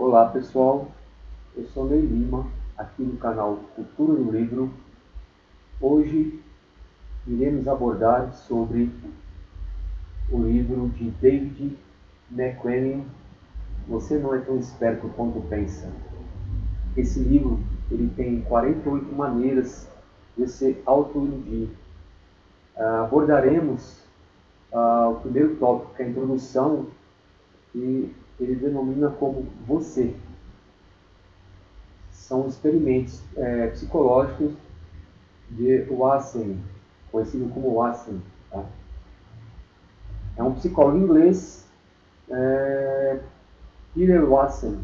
Olá pessoal, eu sou Ney Lima, aqui no canal Cultura do Livro. Hoje iremos abordar sobre o livro de David McWaney, Você Não É Tão Esperto Quanto Pensa. Esse livro ele tem 48 maneiras de se auto-iludir. Abordaremos o primeiro tópico, que é a introdução, que ele denomina como você. São experimentos psicológicos de Watson, conhecido como Watson. Tá? É um psicólogo inglês, Peter Watson.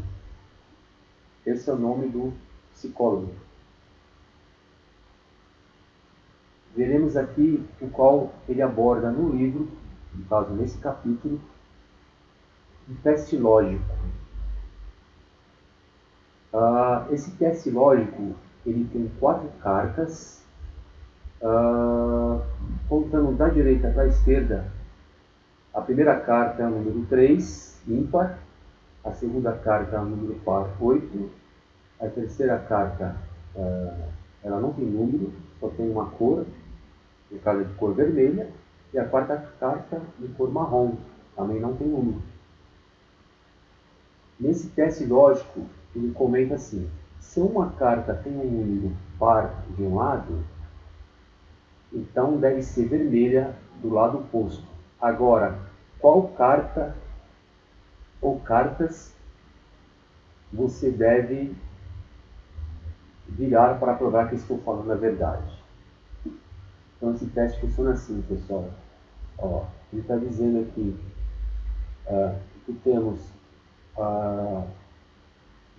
Esse é o nome do psicólogo. Veremos aqui o qual ele aborda no livro, no caso nesse capítulo, um teste lógico. Esse teste lógico ele tem 4 cartas, contando da direita para a esquerda. A primeira carta é o número 3, ímpar. A segunda carta é o número par, 8. A terceira carta, ela não tem número, só tem uma cor, no caso é de cor vermelha. E a quarta carta de cor marrom, também não tem número. Nesse teste lógico, ele comenta assim: se uma carta tem um número par de um lado, então deve ser vermelha do lado oposto. Agora, qual carta ou cartas você deve virar para provar que estou falando a verdade? Então esse teste funciona assim, pessoal. Ele está dizendo aqui que temos, no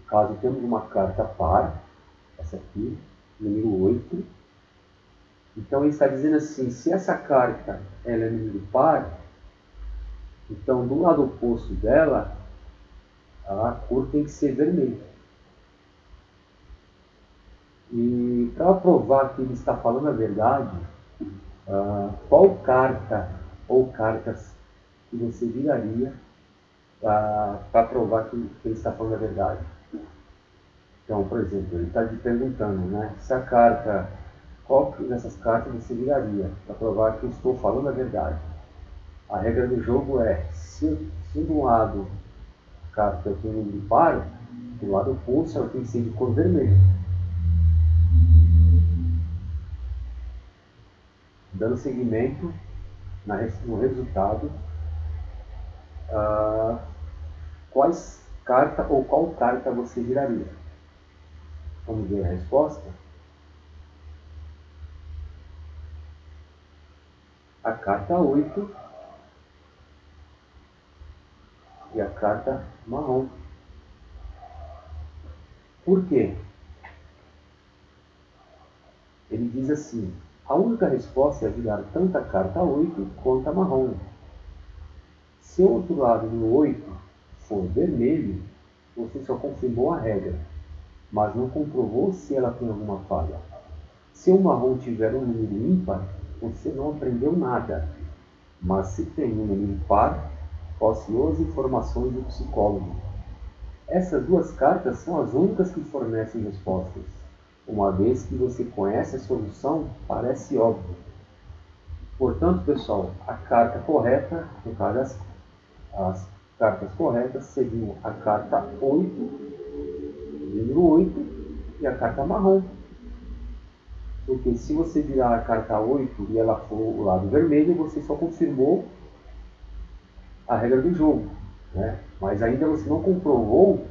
caso, temos uma carta par, essa aqui, número 8. Então ele está dizendo assim: se essa carta ela é número par, então do lado oposto dela, a cor tem que ser vermelha. E para provar que ele está falando a verdade, qual carta ou cartas que você viraria para provar que ele está falando a verdade? Então, por exemplo, ele está te perguntando, né, se a carta, qual dessas cartas você viraria para provar que eu estou falando a verdade? A regra do jogo é, se de um lado a carta tem um número par, do lado oposto ela tem que ser de cor vermelha. Dando seguimento no resultado, quais carta ou qual carta você viraria? Vamos ver a resposta. A carta 8 e a carta marrom. Por quê? Ele diz assim: a única resposta é virar tanto a carta 8 quanto a marrom. Se o outro lado do 8 for vermelho, você só confirmou a regra, mas não comprovou se ela tem alguma falha. Se o marrom tiver um número ímpar, você não aprendeu nada. Mas se tem um número par, falseou as informações do psicólogo. Essas duas cartas são as únicas que fornecem respostas. Uma vez que você conhece a solução, parece óbvio. Portanto, pessoal, a carta correta, no caso as cartas corretas, seriam a carta 8, número 8, e a carta marrom. Porque se você virar a carta 8 e ela for o lado vermelho, você só confirmou a regra do jogo, né? Mas ainda você não comprovou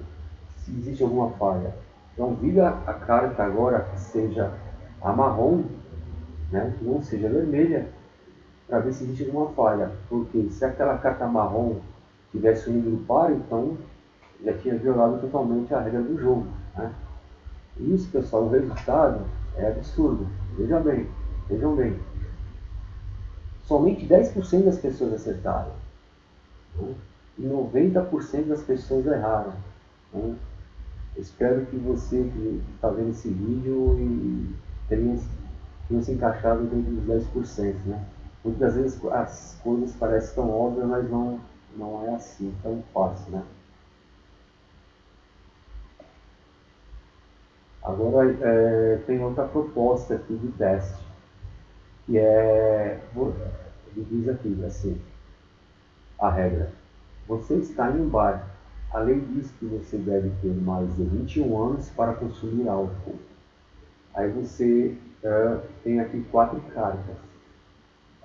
se existe alguma falha. Então vira a carta agora que seja a marrom, né? Que não seja vermelha, para ver se existe alguma falha. Porque se aquela carta marrom tivesse um número par, então já tinha violado totalmente a regra do jogo, né? Isso, pessoal, o resultado é absurdo. Vejam bem. Somente 10% das pessoas acertaram, né? E 90% das pessoas erraram, né? Espero que você que está vendo esse vídeo e tenha se encaixado dentro dos 10%, né? Muitas vezes as coisas parecem tão óbvias, mas não é assim tão fácil, né? Agora, tem outra proposta aqui de teste, que ele diz aqui, assim, a regra. Você está em um bar. A lei diz que você deve ter mais de 21 anos para consumir álcool. Aí você tem aqui 4 cartas.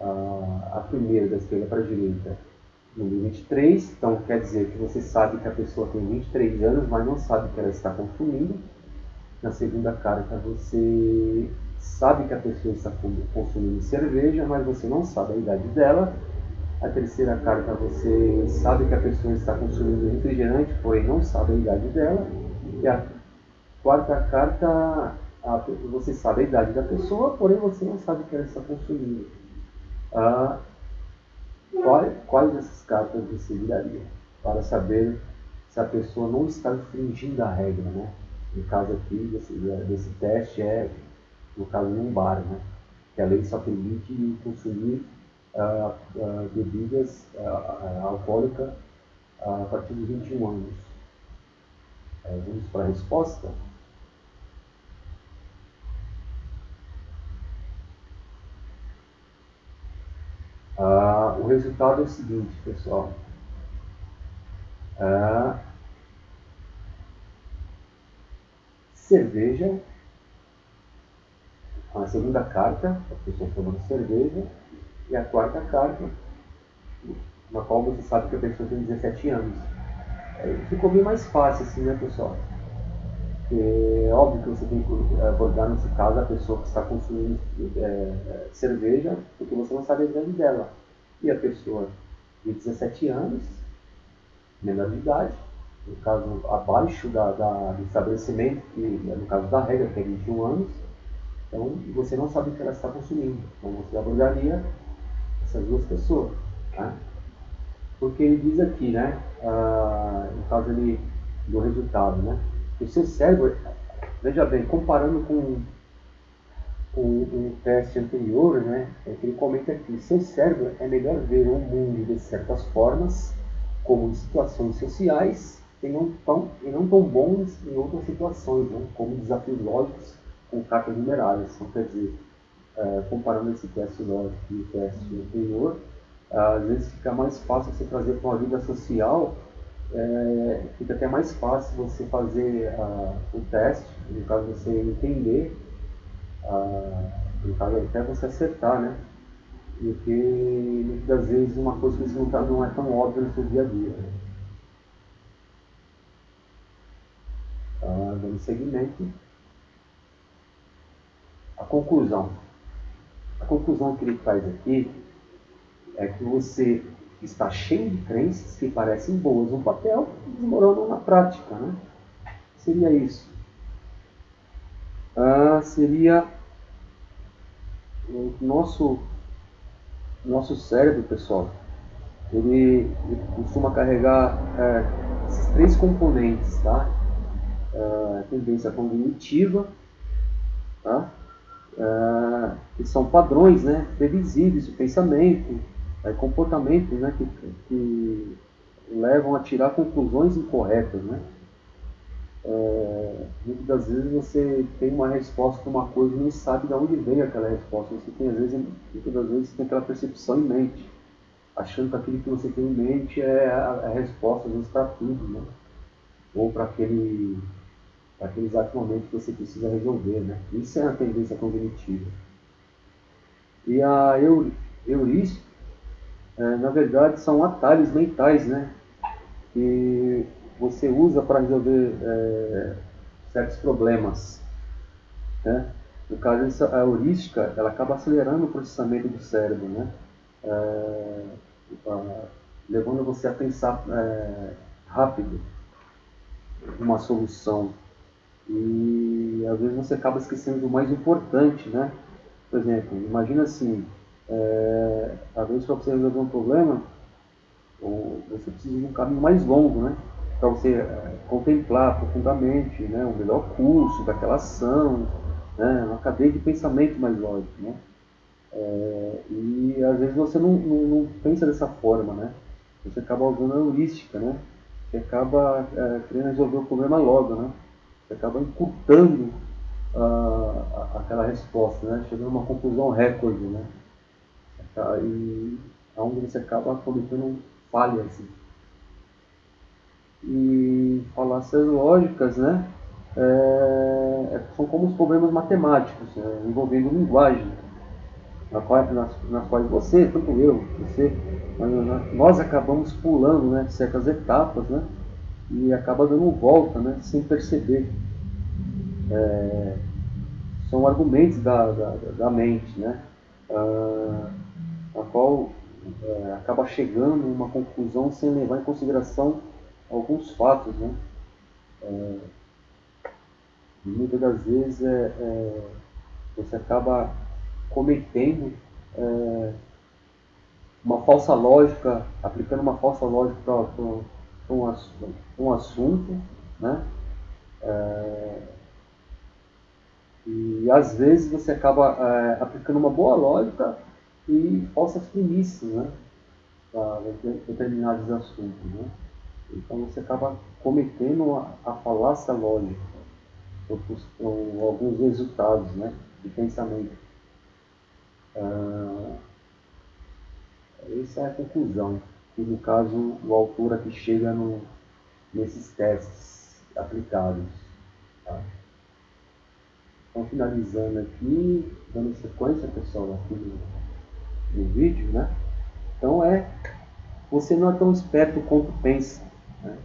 A primeira, da esquerda para a direita, número 23. Então, quer dizer que você sabe que a pessoa tem 23 anos, mas não sabe que ela está consumindo. Na segunda carta, você sabe que a pessoa está consumindo cerveja, mas você não sabe a idade dela. A terceira carta, você sabe que a pessoa está consumindo refrigerante, porém não sabe a idade dela. E a quarta carta, você sabe a idade da pessoa, porém você não sabe o que ela está consumindo. Quais dessas cartas você viraria? Para saber se a pessoa não está infringindo a regra, né? No caso aqui, desse teste no caso, num bar, né? Que a lei só permite consumir bebidas alcoólicas a partir de 21 anos. Vamos para a resposta? O resultado é o seguinte, pessoal. Cerveja, a segunda carta, a pessoa tomando cerveja, e a quarta carta, na qual você sabe que a pessoa tem 17 anos. Ficou bem mais fácil assim, né, pessoal? É óbvio que você tem que abordar, nesse caso, a pessoa que está consumindo cerveja, porque você não sabe a idade dela. E a pessoa de 17 anos, menor de idade, no caso, abaixo do estabelecimento, que no caso da regra, que é 21 anos, então você não sabe o que ela está consumindo. Então você abordaria essas duas pessoas. Tá? Porque ele diz aqui, né, no caso do resultado, né, o seu cérebro, veja bem, comparando com o teste anterior, né, é que ele comenta aqui, seu cérebro é melhor ver o mundo de certas formas, como em situações sociais, e não tão bons em outras situações, né, como desafios lógicos com cartas numerárias. Então, quer dizer, comparando esse teste lógico e o teste anterior, às vezes fica mais fácil você trazer para uma vida social, fica até mais fácil você fazer o teste, no caso você entender, no caso até você acertar, né? Do que muitas vezes uma coisa que não é tão óbvia no seu dia a dia. Dando seguimento. A conclusão. A conclusão que ele faz aqui é que você está cheio de crenças que parecem boas no papel e desmoronam na prática, né? Seria isso. Seria o nosso cérebro, pessoal. Ele costuma carregar esses 3 componentes, tá? A tendência cognitiva, tá? Que são padrões, né, previsíveis de pensamento, comportamentos, né, que levam a tirar conclusões incorretas, né? Muitas das vezes você tem uma resposta para uma coisa e nem sabe de onde veio aquela resposta. Você tem, muitas das vezes, você tem aquela percepção em mente, achando que aquilo que você tem em mente é a resposta, às vezes, para tudo, né? Ou para aquele exato momento que você precisa resolver, né? Isso é a tendência cognitiva. E a heurística, na verdade, são atalhos mentais, né? Que você usa para resolver certos problemas, né? No caso, a heurística, ela acaba acelerando o processamento do cérebro, né? Levando você a pensar rápido uma solução. E às vezes você acaba esquecendo do mais importante, né? Por exemplo, imagina assim, às vezes para você resolver um problema, você precisa de um caminho mais longo, né? Para você contemplar profundamente, né, o melhor curso daquela ação, né, uma cadeia de pensamento mais lógico, né? E às vezes você não pensa dessa forma, né? Você acaba usando a heurística, né? Você acaba querendo resolver o problema logo, né? Você acaba encurtando aquela resposta, né? Chegando a uma conclusão recorde, né? E onde você acaba cometendo falhas. E falácias lógicas, né? São como os problemas matemáticos, né? Envolvendo linguagem, nas quais você, tanto eu, você, nós acabamos pulando, né, certas etapas, né? E acaba dando volta, né, sem perceber. São argumentos da mente, né? A qual acaba chegando a uma conclusão sem levar em consideração alguns fatos, né? E muitas das vezes você acaba cometendo uma falsa lógica, aplicando uma falsa lógica para um assunto, né? E às vezes você acaba aplicando uma boa lógica e falsas premissas, né? Para determinados assuntos, né? Então você acaba cometendo a falácia lógica, ou alguns resultados, né, de pensamento. Essa é a conclusão, que no caso o autor aqui chega nesses testes aplicados. Tá? Então finalizando aqui, dando sequência, pessoal, aqui no vídeo, né? Então você não é tão esperto quanto pensa. Né?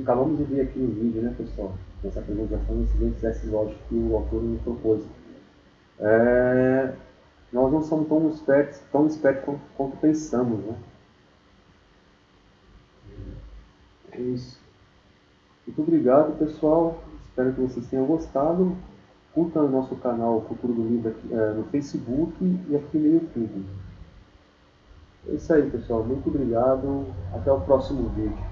Acabamos de ver aqui no vídeo, né, pessoal? Nessa apresentação, nesses testes lógicos que o autor nos propôs. Nós não somos tão espertos quanto pensamos, né? É isso. Muito obrigado, pessoal. Espero que vocês tenham gostado. Curtam o nosso canal Futuro do Livro aqui, no Facebook e aqui no YouTube. É isso aí, pessoal. Muito obrigado. Até o próximo vídeo.